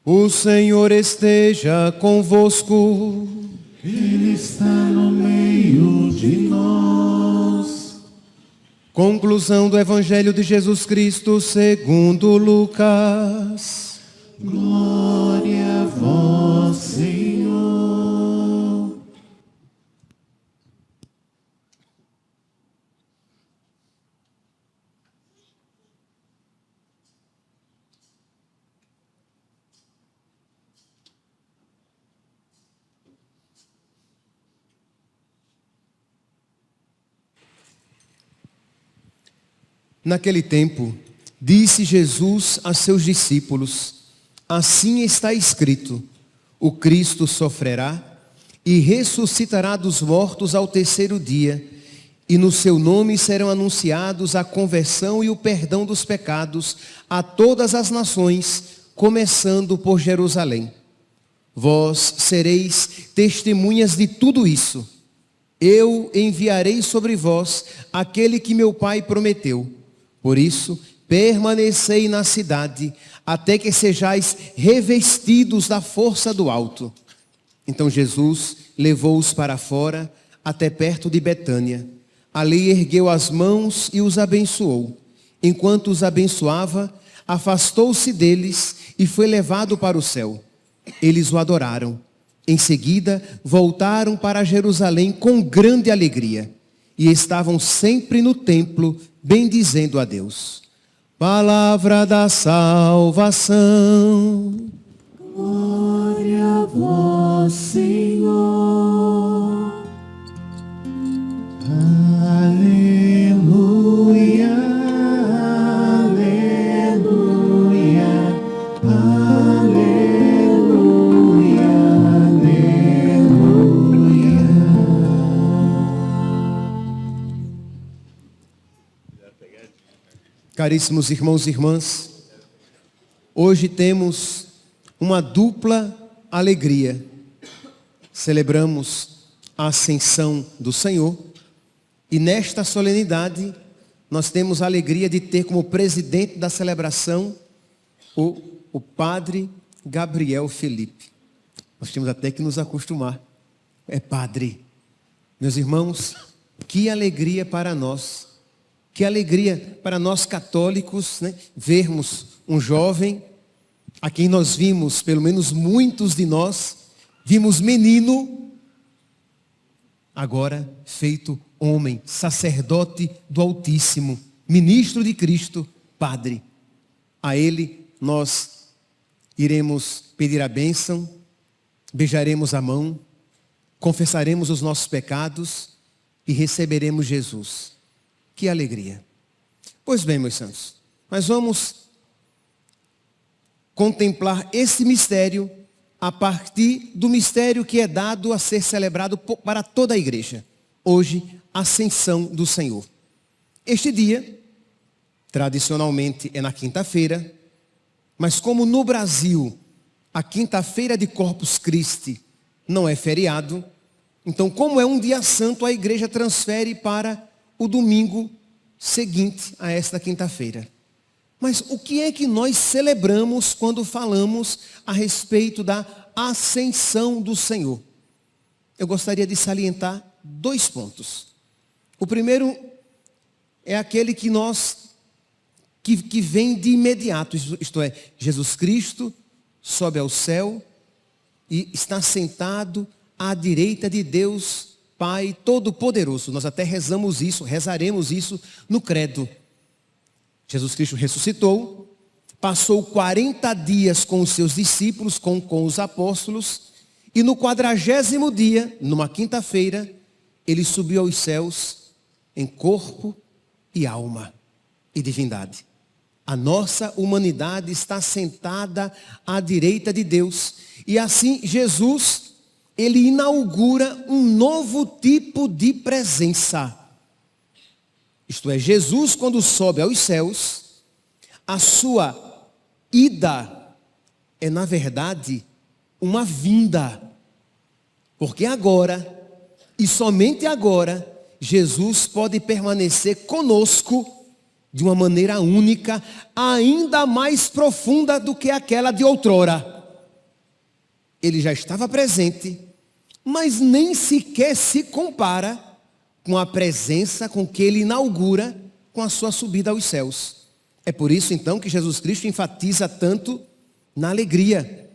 O Senhor esteja convosco. Ele está no meio de nós. Conclusão do Evangelho de Jesus Cristo segundo Lucas. Glória a vós, Senhor. Naquele tempo, disse Jesus a seus discípulos: assim está escrito, o Cristo sofrerá e ressuscitará dos mortos ao terceiro dia, e no seu nome serão anunciados a conversão e o perdão dos pecados a todas as nações, começando por Jerusalém. Vós sereis testemunhas de tudo isso. Eu enviarei sobre vós aquele que meu Pai prometeu. Por isso, permanecei na cidade, até que sejais revestidos da força do alto. Então Jesus levou-os para fora, até perto de Betânia. Ali ergueu as mãos e os abençoou. Enquanto os abençoava, afastou-se deles e foi levado para o céu. Eles o adoraram. Em seguida, voltaram para Jerusalém com grande alegria. E estavam sempre no templo, bendizendo a Deus. Palavra da salvação. Glória a vós, Senhor. Aleluia, aleluia, aleluia, aleluia. Caríssimos irmãos e irmãs, hoje temos uma dupla alegria. Celebramos a ascensão do Senhor e nesta solenidade nós temos a alegria de ter como presidente da celebração o padre Gabriel Felipe. Nós temos até que nos acostumar. É padre. Meus irmãos, que alegria para nós. Que alegria para nós católicos, né, vermos um jovem a quem nós vimos, pelo menos muitos de nós, vimos menino, agora feito homem, sacerdote do Altíssimo, ministro de Cristo, padre. A ele nós iremos pedir a bênção, beijaremos a mão, confessaremos os nossos pecados e receberemos Jesus. Que alegria. Pois bem, meus santos, nós vamos contemplar esse mistério a partir do mistério que é dado a ser celebrado para toda a igreja. Hoje, a Ascensão do Senhor. Este dia, tradicionalmente, é na quinta-feira, mas como no Brasil, a quinta-feira de Corpus Christi não é feriado, então como é um dia santo, a igreja transfere para o domingo seguinte a esta quinta-feira. Mas o que é que nós celebramos quando falamos a respeito da ascensão do Senhor? Eu gostaria de salientar 2 pontos. O primeiro é aquele que vem de imediato, isto é, Jesus Cristo sobe ao céu e está sentado à direita de Deus Pai Todo-Poderoso. Nós até rezaremos isso no credo. Jesus Cristo ressuscitou, passou 40 dias com os seus discípulos, com os apóstolos, e no 40º dia, numa quinta-feira, ele subiu aos céus em corpo e alma e divindade. A nossa humanidade está sentada à direita de Deus, E assim Jesus, ele inaugura um novo tipo de presença. Isto é, Jesus, quando sobe aos céus, a sua ida é, na verdade, uma vinda. Porque agora, e somente agora, Jesus pode permanecer conosco de uma maneira única, ainda mais profunda do que aquela de outrora. Ele já estava presente, mas nem sequer se compara com a presença com que ele inaugura com a sua subida aos céus. É por isso então que Jesus Cristo enfatiza tanto na alegria.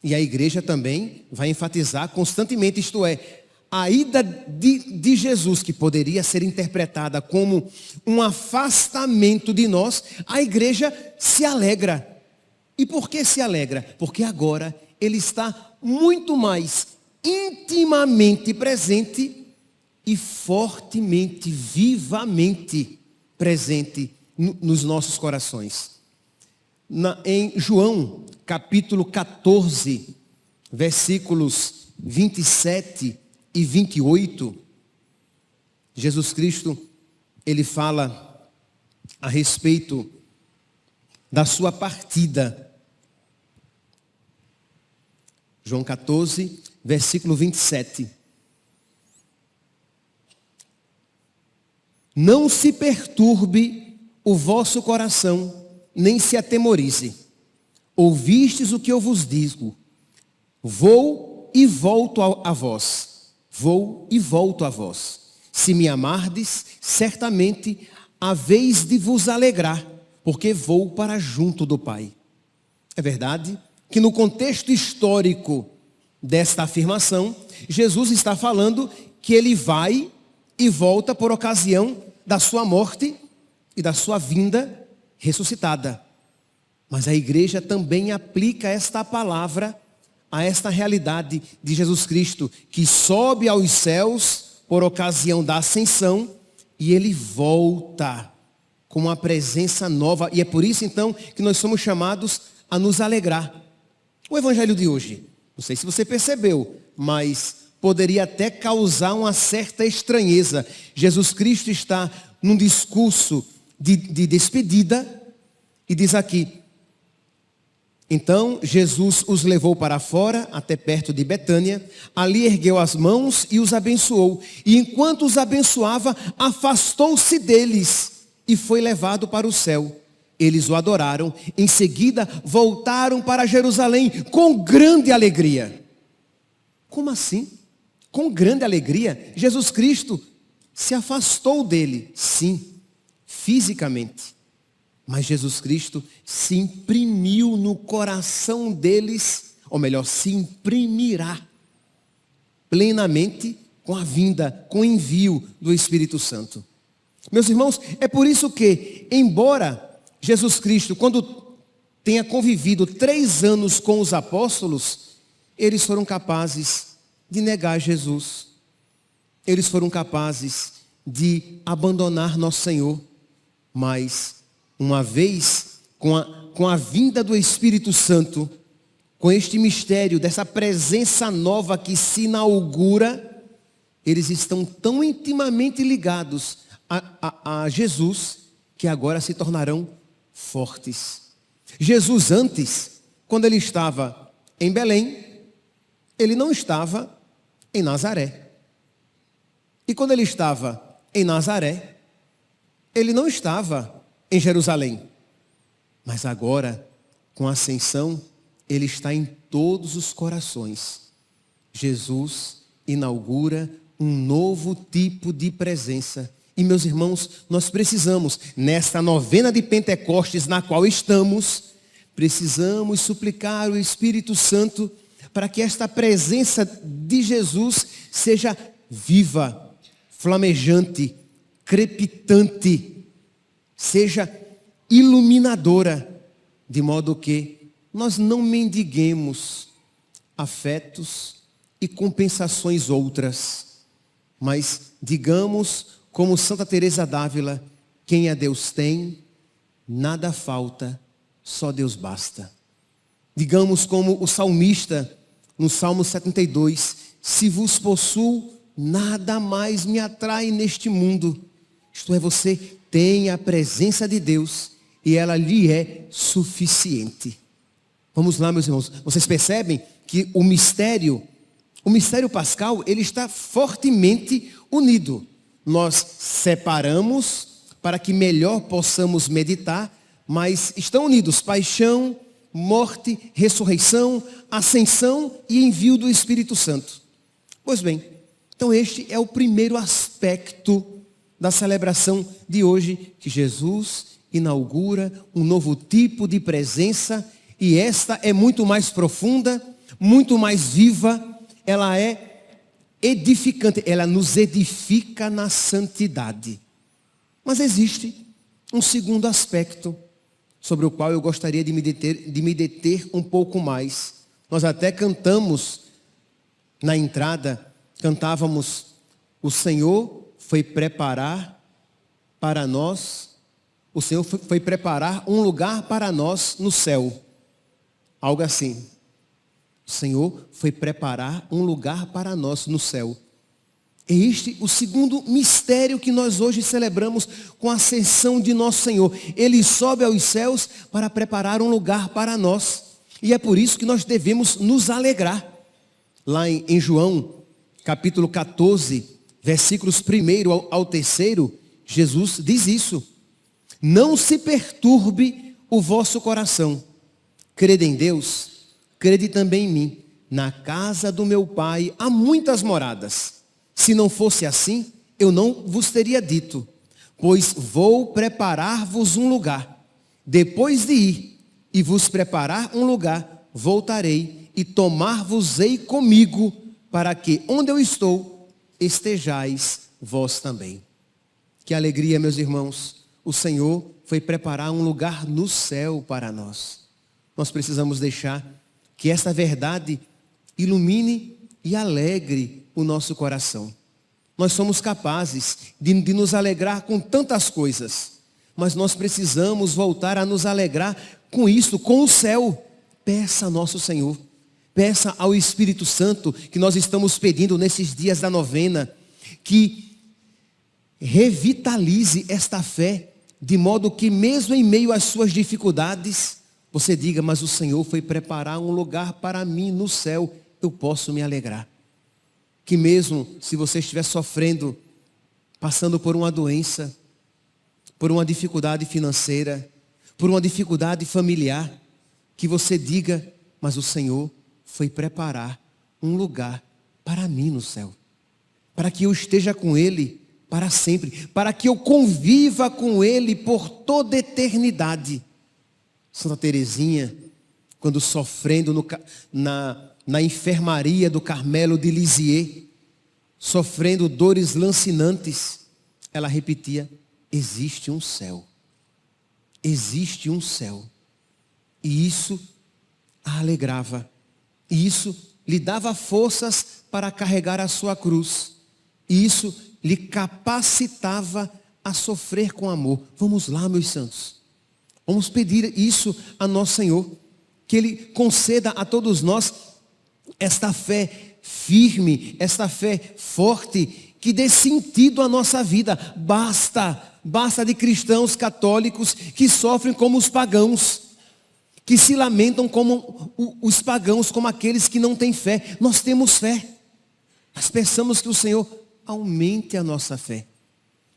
E a igreja também vai enfatizar constantemente, isto é, a ida de Jesus, que poderia ser interpretada como um afastamento de nós, a igreja se alegra. E por que se alegra? Porque agora ele está muito mais intimamente presente e fortemente, vivamente presente nos nossos corações. Em João, capítulo 14, versículos 27 e 28, Jesus Cristo, ele fala a respeito da sua partida. João 14, versículo 27. Não se perturbe o vosso coração, nem se atemorize. Ouvistes o que eu vos digo. Vou e volto a vós. Vou e volto a vós. Se me amardes, certamente haveis de vos alegrar, porque vou para junto do Pai. É verdade que no contexto histórico desta afirmação, Jesus está falando que ele vai e volta por ocasião da sua morte e da sua vinda ressuscitada. Mas a igreja também aplica esta palavra a esta realidade de Jesus Cristo, que sobe aos céus por ocasião da ascensão e ele volta com uma presença nova. E é por isso então que nós somos chamados a nos alegrar. O evangelho de hoje, não sei se você percebeu, mas poderia até causar uma certa estranheza. Jesus Cristo está num discurso de despedida e diz aqui: então Jesus os levou para fora, até perto de Betânia, ali ergueu as mãos e os abençoou. E enquanto os abençoava, afastou-se deles e foi levado para o céu. Eles o adoraram, em seguida voltaram para Jerusalém com grande alegria. Como assim? Com grande alegria? Jesus Cristo se afastou dele, sim, fisicamente. Mas Jesus Cristo se imprimiu no coração deles, ou melhor, se imprimirá plenamente com a vinda, com o envio do Espírito Santo. Meus irmãos, é por isso que, embora Jesus Cristo, quando tenha convivido 3 anos com os apóstolos, eles foram capazes de negar Jesus. Eles foram capazes de abandonar nosso Senhor. Mas, uma vez, com a vinda do Espírito Santo, com este mistério, dessa presença nova que se inaugura, eles estão tão intimamente ligados a Jesus, que agora se tornarão fortes. Jesus antes, quando ele estava em Belém, ele não estava em Nazaré. E quando ele estava em Nazaré, ele não estava em Jerusalém. Mas agora, com a ascensão, ele está em todos os corações. Jesus inaugura um novo tipo de presença. E meus irmãos, nós precisamos, nesta novena de Pentecostes na qual estamos, precisamos suplicar o Espírito Santo para que esta presença de Jesus seja viva, flamejante, crepitante, seja iluminadora, de modo que nós não mendiguemos afetos e compensações outras, mas digamos, como Santa Teresa d'Ávila, quem a Deus tem, nada falta, só Deus basta. Digamos como o salmista, no Salmo 72, se vos possuo, nada mais me atrai neste mundo. Isto é, você tem a presença de Deus e ela lhe é suficiente. Vamos lá, meus irmãos. Vocês percebem que o mistério pascal, ele está fortemente unido. Nós separamos para que melhor possamos meditar, mas estão unidos paixão, morte, ressurreição, ascensão e envio do Espírito Santo. Pois bem, então este é o primeiro aspecto da celebração de hoje, que Jesus inaugura um novo tipo de presença, e esta é muito mais profunda, muito mais viva, ela é edificante, ela nos edifica na santidade. Mas existe um segundo aspecto sobre o qual eu gostaria de me deter um pouco mais. Nós até cantamos na entrada, cantávamos: o Senhor foi preparar para nós, o Senhor foi preparar um lugar para nós no céu. Algo assim. O Senhor foi preparar um lugar para nós no céu. É este o segundo mistério que nós hoje celebramos com a ascensão de nosso Senhor. Ele sobe aos céus para preparar um lugar para nós. E é por isso que nós devemos nos alegrar. Lá em João, capítulo 14, versículos 1 ao 3, Jesus diz isso: não se perturbe o vosso coração. Crede em Deus, crede também em mim. Na casa do meu Pai há muitas moradas. Se não fosse assim, eu não vos teria dito, pois vou preparar-vos um lugar. Depois de ir e vos preparar um lugar, voltarei e tomar-vos-ei comigo, para que onde eu estou, estejais vós também. Que alegria, meus irmãos, o Senhor foi preparar um lugar no céu para nós. Nós precisamos deixar que esta verdade ilumine e alegre o nosso coração. Nós somos capazes de nos alegrar com tantas coisas, mas nós precisamos voltar a nos alegrar com isso, com o céu. Peça a nosso Senhor, peça ao Espírito Santo, que nós estamos pedindo nesses dias da novena, que revitalize esta fé, de modo que mesmo em meio às suas dificuldades, você diga: mas o Senhor foi preparar um lugar para mim no céu, eu posso me alegrar. Que mesmo se você estiver sofrendo, passando por uma doença, por uma dificuldade financeira, por uma dificuldade familiar, que você diga: mas o Senhor foi preparar um lugar para mim no céu, para que eu esteja com Ele para sempre, para que eu conviva com Ele por toda a eternidade. Santa Teresinha, quando sofrendo na enfermaria do Carmelo de Lisieux, sofrendo dores lancinantes, ela repetia: existe um céu. Existe um céu. E isso a alegrava. E isso lhe dava forças para carregar a sua cruz. E isso lhe capacitava a sofrer com amor. Vamos lá, meus santos. Vamos pedir isso a nosso Senhor. Que Ele conceda a todos nós esta fé firme, esta fé forte, que dê sentido à nossa vida. Basta de cristãos católicos que sofrem como os pagãos, que se lamentam como os pagãos, como aqueles que não têm fé. Nós temos fé, mas pensamos que o Senhor aumente a nossa fé.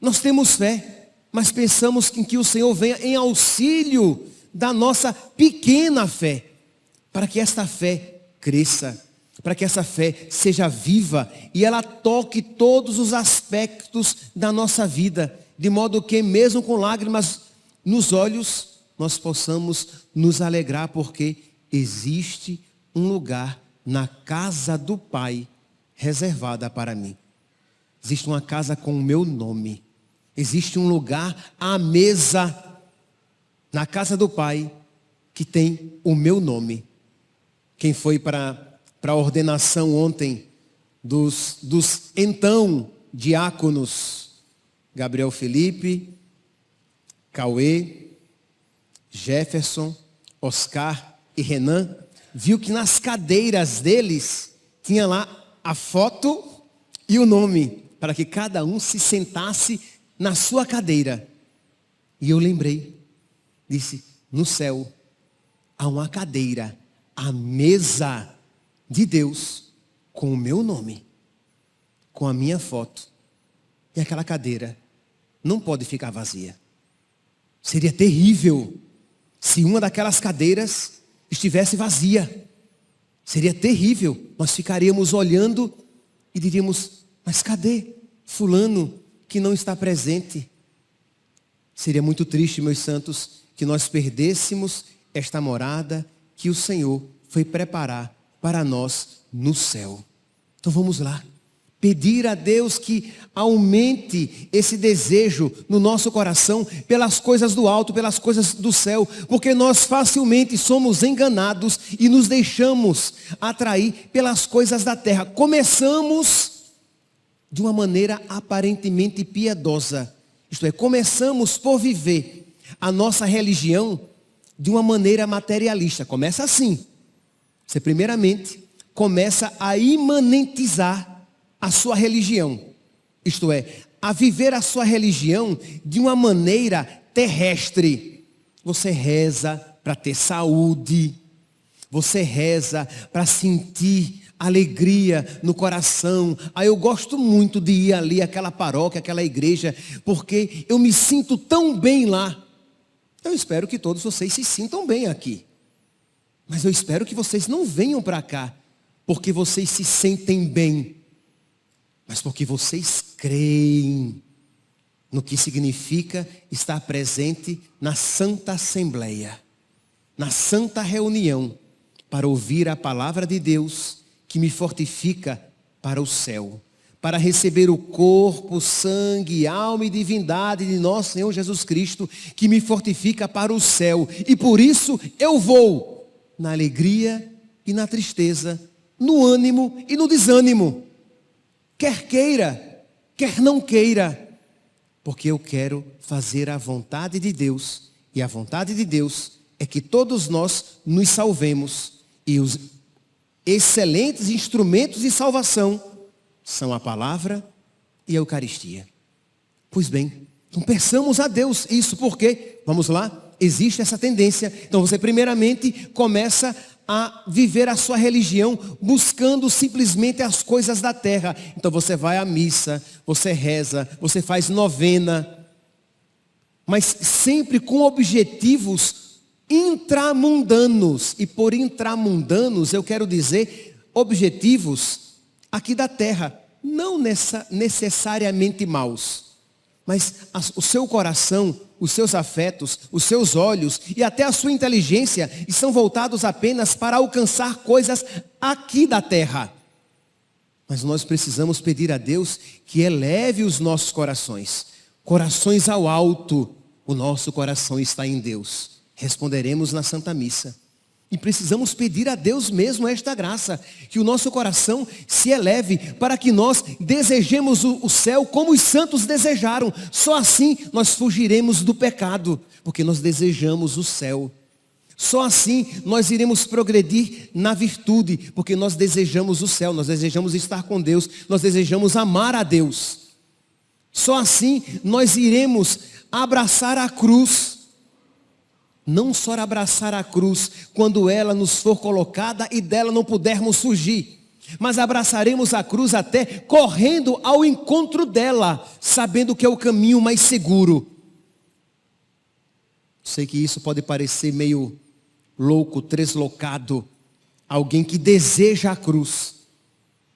Nós temos fé, mas pensamos que o Senhor venha em auxílio da nossa pequena fé, para que esta fé cresça, para que essa fé seja viva e ela toque todos os aspectos da nossa vida, de modo que mesmo com lágrimas nos olhos, nós possamos nos alegrar, porque existe um lugar na casa do Pai reservada para mim. Existe uma casa com o meu nome. Existe um lugar à mesa na casa do Pai que tem o meu nome. Quem foi para a ordenação ontem dos então diáconos, Gabriel Felipe, Cauê, Jefferson, Oscar e Renan, viu que nas cadeiras deles tinha lá a foto e o nome, para que cada um se sentasse na sua cadeira. E eu lembrei, disse, no céu há uma cadeira, a mesa de Deus, com o meu nome, com a minha foto. E aquela cadeira não pode ficar vazia. Seria terrível se uma daquelas cadeiras estivesse vazia. Seria terrível. Nós ficaríamos olhando e diríamos, mas cadê fulano que não está presente? Seria muito triste, meus santos, que nós perdêssemos esta morada que o Senhor foi preparar para nós no céu. Então vamos lá. Pedir a Deus que aumente esse desejo no nosso coração pelas coisas do alto, pelas coisas do céu, porque nós facilmente somos enganados e nos deixamos atrair pelas coisas da terra. Começamos de uma maneira aparentemente piedosa, isto é, começamos por viver a nossa religião de uma maneira materialista. Começa assim. Você primeiramente começa a imanentizar a sua religião, isto é, a viver a sua religião de uma maneira terrestre. Você reza para ter saúde, você reza para sentir alegria no coração. Eu gosto muito de ir ali, aquela paróquia, aquela igreja, porque eu me sinto tão bem lá. Eu espero que todos vocês se sintam bem aqui, mas eu espero que vocês não venham para cá porque vocês se sentem bem, mas porque vocês creem no que significa estar presente na Santa Assembleia, na Santa Reunião, para ouvir a palavra de Deus que me fortifica para o céu, para receber o corpo, sangue, alma e divindade de nosso Senhor Jesus Cristo, que me fortifica para o céu. E por isso eu vou na alegria e na tristeza, no ânimo e no desânimo. Quer queira, quer não queira, porque eu quero fazer a vontade de Deus. E a vontade de Deus é que todos nós nos salvemos. E os excelentes instrumentos de salvação são a palavra e a Eucaristia. Pois bem, então peçamos a Deus isso, porque, vamos lá, existe essa tendência. Então você primeiramente começa a viver a sua religião buscando simplesmente as coisas da terra. Então você vai à missa, você reza, você faz novena, mas sempre com objetivos intramundanos. E por intramundanos eu quero dizer objetivos aqui da terra, não necessariamente maus, mas o seu coração, os seus afetos, os seus olhos e até a sua inteligência estão voltados apenas para alcançar coisas aqui da terra. Mas nós precisamos pedir a Deus que eleve os nossos corações, corações ao alto. O nosso coração está em Deus. Responderemos na Santa Missa. E precisamos pedir a Deus mesmo esta graça, que o nosso coração se eleve para que nós desejemos o céu como os santos desejaram. Só assim nós fugiremos do pecado, porque nós desejamos o céu. Só assim nós iremos progredir na virtude, porque nós desejamos o céu, nós desejamos estar com Deus, nós desejamos amar a Deus. Só assim nós iremos abraçar a cruz. Não só abraçar a cruz quando ela nos for colocada e dela não pudermos fugir, mas abraçaremos a cruz até correndo ao encontro dela, sabendo que é o caminho mais seguro. Sei que isso pode parecer meio louco, deslocado, alguém que deseja a cruz,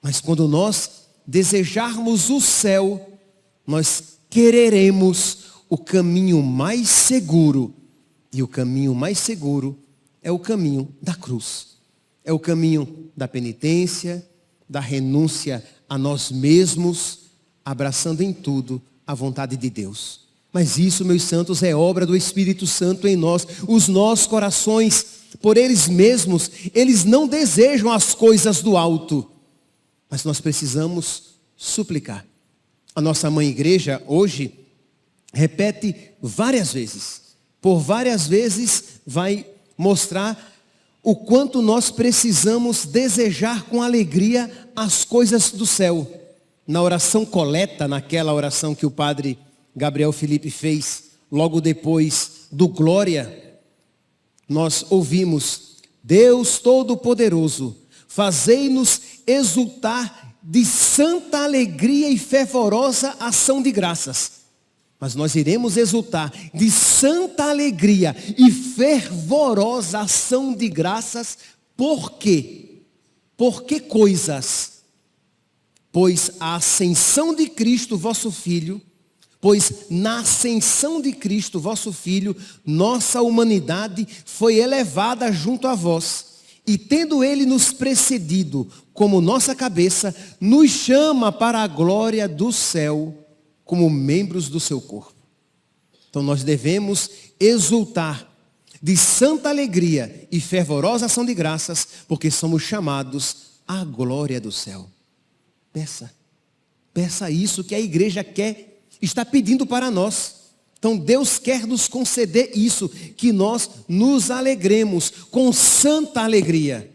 mas quando nós desejarmos o céu, nós quereremos o caminho mais seguro. E o caminho mais seguro é o caminho da cruz. É o caminho da penitência, da renúncia a nós mesmos, abraçando em tudo a vontade de Deus. Mas isso, meus santos, é obra do Espírito Santo em nós. Os nossos corações, por eles mesmos, eles não desejam as coisas do alto. Mas nós precisamos suplicar. A nossa mãe igreja hoje repete várias vezes. Por várias vezes vai mostrar o quanto nós precisamos desejar com alegria as coisas do céu. Na oração coleta, naquela oração que o padre Gabriel Felipe fez, logo depois do Glória, nós ouvimos: Deus Todo-Poderoso, fazei-nos exultar de santa alegria e fervorosa ação de graças. Mas nós iremos exultar de santa alegria e fervorosa ação de graças. Por quê? Por que coisas? Pois a ascensão de Cristo, vosso Filho, pois na ascensão de Cristo, vosso Filho, nossa humanidade foi elevada junto a vós. E tendo Ele nos precedido como nossa cabeça, nos chama para a glória do céu, como membros do seu corpo. Então nós devemos exultar de santa alegria e fervorosa ação de graças, porque somos chamados à glória do céu. Peça isso que a igreja quer, está pedindo para nós. Então Deus quer nos conceder isso, que nós nos alegremos com santa alegria,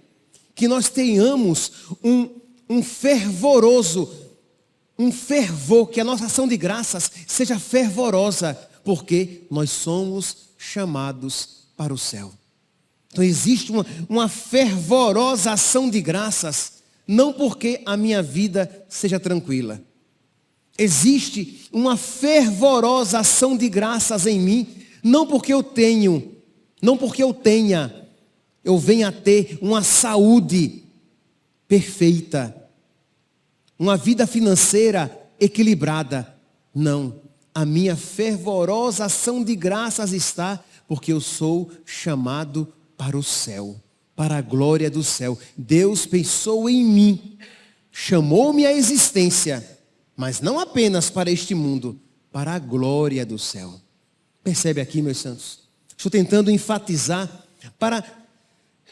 que nós tenhamos um fervoroso, um fervor, que a nossa ação de graças seja fervorosa, porque nós somos chamados para o céu. Então existe uma fervorosa ação de graças, não porque a minha vida seja tranquila. Existe uma fervorosa ação de graças em mim, não porque eu tenha, eu venha a ter uma saúde perfeita, uma vida financeira equilibrada. Não, a minha fervorosa ação de graças está porque eu sou chamado para o céu, para a glória do céu. Deus pensou em mim, chamou-me à existência, mas não apenas para este mundo, para a glória do céu. Percebe aqui, meus santos? Estou tentando enfatizar para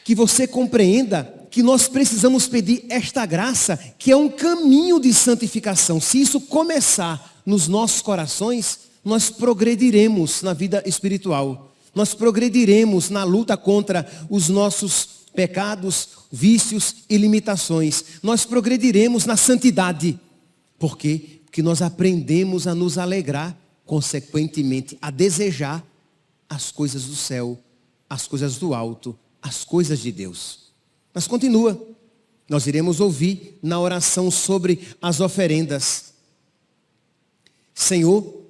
que você compreenda que nós precisamos pedir esta graça, que é um caminho de santificação. Se isso começar nos nossos corações, nós progrediremos na vida espiritual. Nós progrediremos na luta contra os nossos pecados, vícios e limitações. Nós progrediremos na santidade. Por quê? Porque nós aprendemos a nos alegrar, consequentemente, a desejar as coisas do céu, as coisas do alto, as coisas de Deus. Mas continua. Nós iremos ouvir na oração sobre as oferendas. Senhor,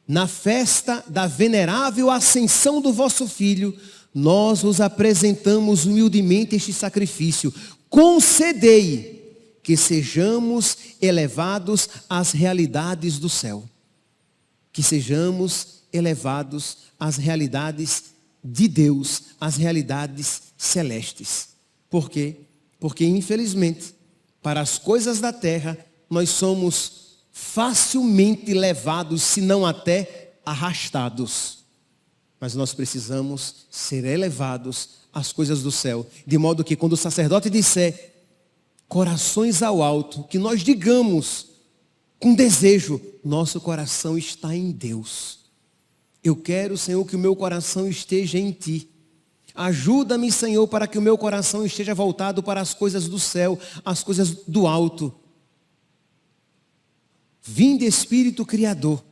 na festa da venerável ascensão do vosso Filho, nós vos apresentamos humildemente este sacrifício. Concedei que sejamos elevados às realidades do céu. Que sejamos elevados às realidades de Deus, às realidades celestes. Por quê? Porque, infelizmente, para as coisas da terra, nós somos facilmente levados, se não até arrastados. Mas nós precisamos ser elevados às coisas do céu. De modo que quando o sacerdote disser corações ao alto, que nós digamos com desejo, nosso coração está em Deus. Eu quero, Senhor, que o meu coração esteja em Ti. Ajuda-me, Senhor, para que o meu coração esteja voltado para as coisas do céu, as coisas do alto. Vinde, Espírito Criador,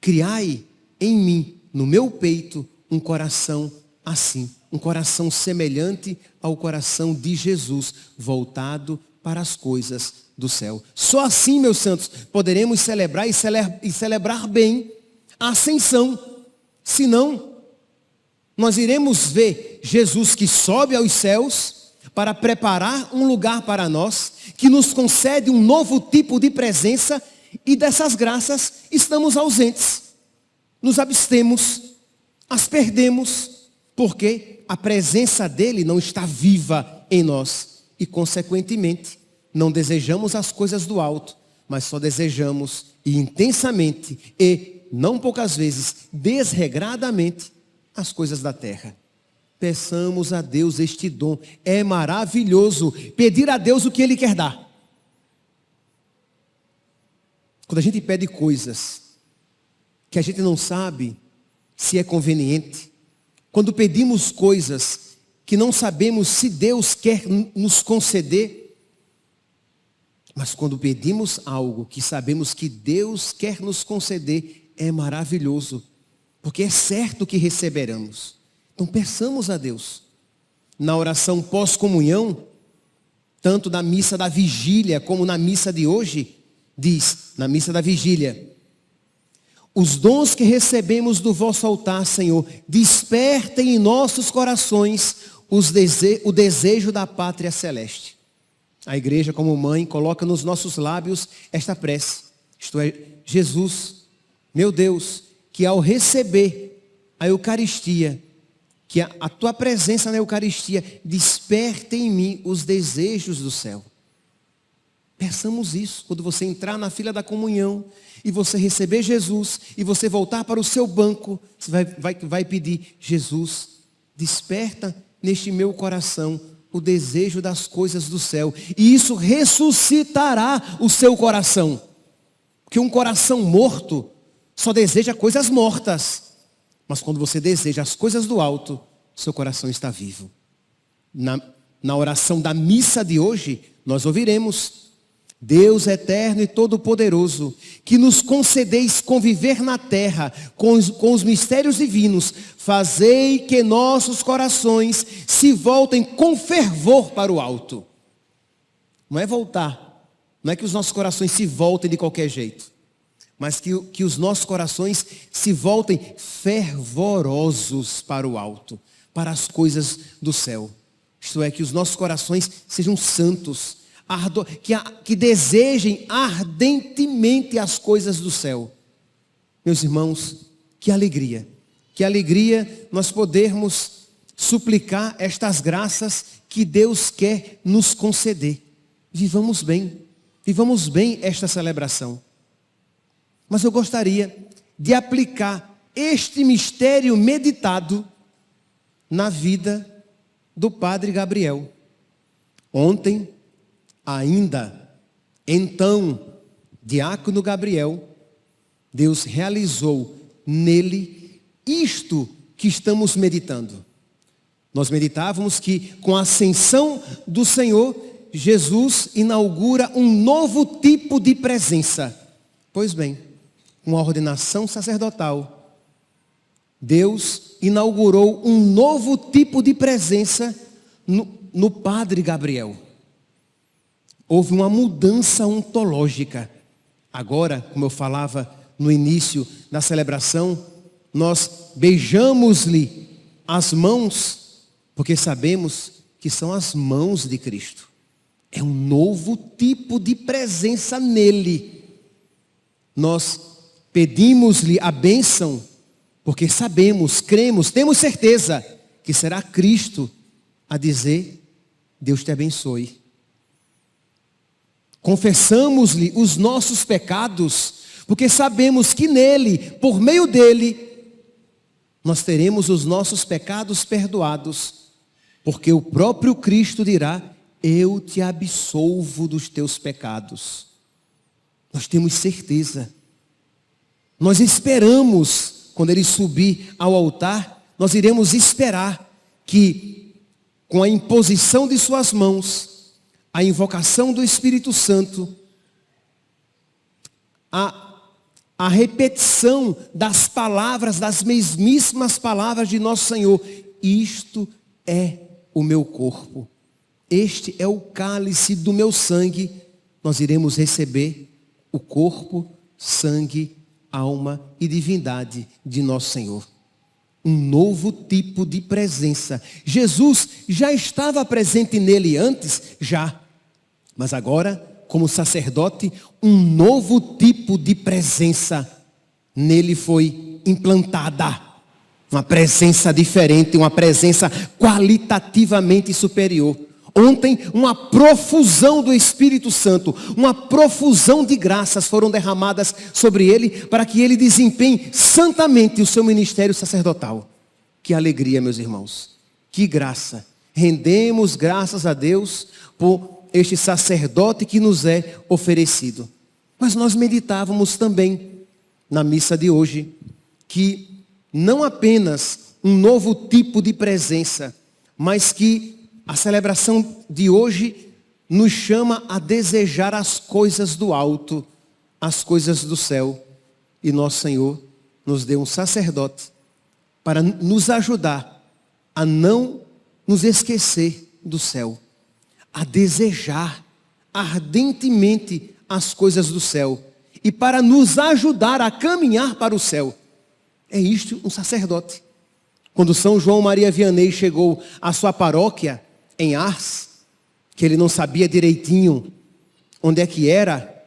criai em mim, no meu peito, um coração assim. Um coração semelhante ao coração de Jesus, voltado para as coisas do céu. Só assim, meus santos, poderemos celebrar e celebrar bem a ascensão. Senão, nós iremos ver Jesus que sobe aos céus para preparar um lugar para nós, que nos concede um novo tipo de presença, e dessas graças estamos ausentes. Nos abstemos, as perdemos, porque a presença dele não está viva em nós. E, consequentemente, não desejamos as coisas do alto, mas só desejamos, e intensamente, e não poucas vezes, desregradamente, as coisas da terra. Peçamos a Deus este dom. É maravilhoso pedir a Deus o que Ele quer dar. Quando a gente pede coisas que a gente não sabe se é conveniente, quando pedimos coisas que não sabemos se Deus quer nos conceder. Mas quando pedimos algo que sabemos que Deus quer nos conceder, é maravilhoso, porque é certo que receberemos. Então peçamos a Deus. Na oração pós-comunhão, tanto na missa da vigília como na missa de hoje, diz, na missa da vigília: os dons que recebemos do vosso altar, Senhor, despertem em nossos corações o desejo da pátria celeste. A igreja, como mãe, coloca nos nossos lábios esta prece. Isto é, Jesus, meu Deus, que ao receber a Eucaristia, que a tua presença na Eucaristia desperte em mim os desejos do céu. Peçamos isso quando você entrar na fila da comunhão e você receber Jesus e você voltar para o seu banco, você vai pedir: Jesus, desperta neste meu coração o desejo das coisas do céu. E isso ressuscitará o seu coração. Porque um coração morto só deseja coisas mortas. Mas quando você deseja as coisas do alto, seu coração está vivo. Na oração da missa de hoje, nós ouviremos: Deus eterno e todo-poderoso, que nos concedeis conviver na terra com os mistérios divinos, fazei que nossos corações se voltem com fervor para o alto. Não é voltar, não é que os nossos corações se voltem de qualquer jeito, mas que os nossos corações se voltem fervorosos para o alto, para as coisas do céu. Isto é, que os nossos corações sejam santos, que desejem ardentemente as coisas do céu. Meus irmãos, que alegria nós podermos suplicar estas graças que Deus quer nos conceder. Vivamos bem esta celebração. Mas eu gostaria de aplicar este mistério meditado na vida do Padre Gabriel. Ontem, ainda, então, diácono Gabriel, Deus realizou nele isto que estamos meditando. Nós meditávamos que com a ascensão do Senhor, Jesus inaugura um novo tipo de presença. Pois bem, com a ordenação sacerdotal, Deus inaugurou um novo tipo de presença no Padre Gabriel. Houve uma mudança ontológica. Agora, como eu falava no início da celebração, nós beijamos-lhe as mãos, porque sabemos que são as mãos de Cristo. É um novo tipo de presença nele. Nós pedimos-lhe a bênção, porque sabemos, cremos, temos certeza que será Cristo a dizer: Deus te abençoe. Confessamos-lhe os nossos pecados, porque sabemos que nele, por meio dele, nós teremos os nossos pecados perdoados, porque o próprio Cristo dirá: eu te absolvo dos teus pecados. Nós temos certeza. Nós esperamos, quando ele subir ao altar, nós iremos esperar que, com a imposição de suas mãos, a invocação do Espírito Santo, a repetição das palavras, das mesmíssimas palavras de nosso Senhor: isto é o meu corpo, este é o cálice do meu sangue. Nós iremos receber o corpo, sangue, alma e divindade de nosso Senhor. Um novo tipo de presença. Jesus já estava presente nele antes, já. Mas agora, como sacerdote, um novo tipo de presença nele foi implantada. Uma presença diferente, uma presença qualitativamente superior. Ontem, uma profusão do Espírito Santo, uma profusão de graças foram derramadas sobre ele, para que ele desempenhe santamente o seu ministério sacerdotal. Que alegria, meus irmãos. Que graça. Rendemos graças a Deus por este sacerdote que nos é oferecido. Mas nós meditávamos também na missa de hoje que não apenas um novo tipo de presença, mas que a celebração de hoje nos chama a desejar as coisas do alto, as coisas do céu. E nosso Senhor nos deu um sacerdote para nos ajudar a não nos esquecer do céu, a desejar ardentemente as coisas do céu e para nos ajudar a caminhar para o céu. É isto um sacerdote. Quando São João Maria Vianney chegou à sua paróquia em Ars, que ele não sabia direitinho onde é que era,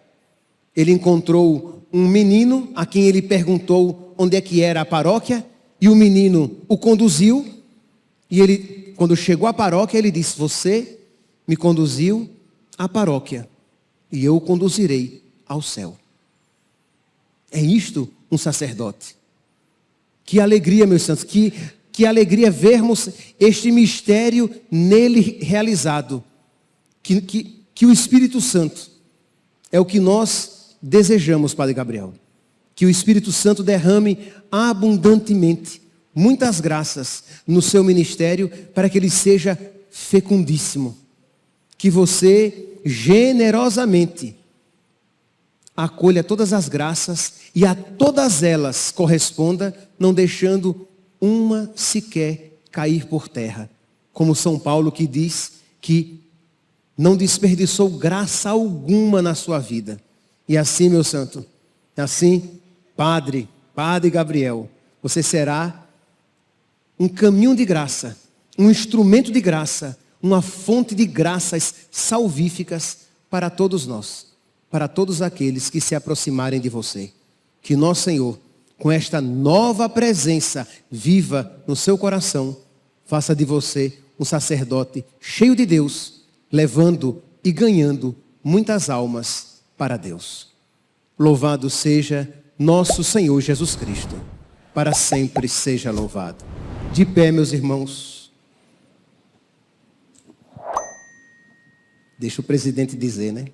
ele encontrou um menino a quem ele perguntou onde é que era a paróquia, e o menino o conduziu, e ele, quando chegou à paróquia, ele disse: você me conduziu à paróquia, e eu o conduzirei ao céu. É isto um sacerdote. Que alegria, meus santos, que alegria vermos este mistério nele realizado. Que o Espírito Santo é o que nós desejamos, Padre Gabriel. Que o Espírito Santo derrame abundantemente muitas graças no seu ministério para que ele seja fecundíssimo. Que você generosamente acolha todas as graças e a todas elas corresponda, não deixando uma sequer cair por terra. Como São Paulo, que diz que não desperdiçou graça alguma na sua vida. E assim, meu santo, assim, Padre Gabriel, você será um caminho de graça, um instrumento de graça, uma fonte de graças salvíficas para todos nós, para todos aqueles que se aproximarem de você. Que nosso Senhor, com esta nova presença viva no seu coração, faça de você um sacerdote cheio de Deus, levando e ganhando muitas almas para Deus. Louvado seja nosso Senhor Jesus Cristo. Para sempre seja louvado. De pé, meus irmãos. Deixa o presidente dizer, né?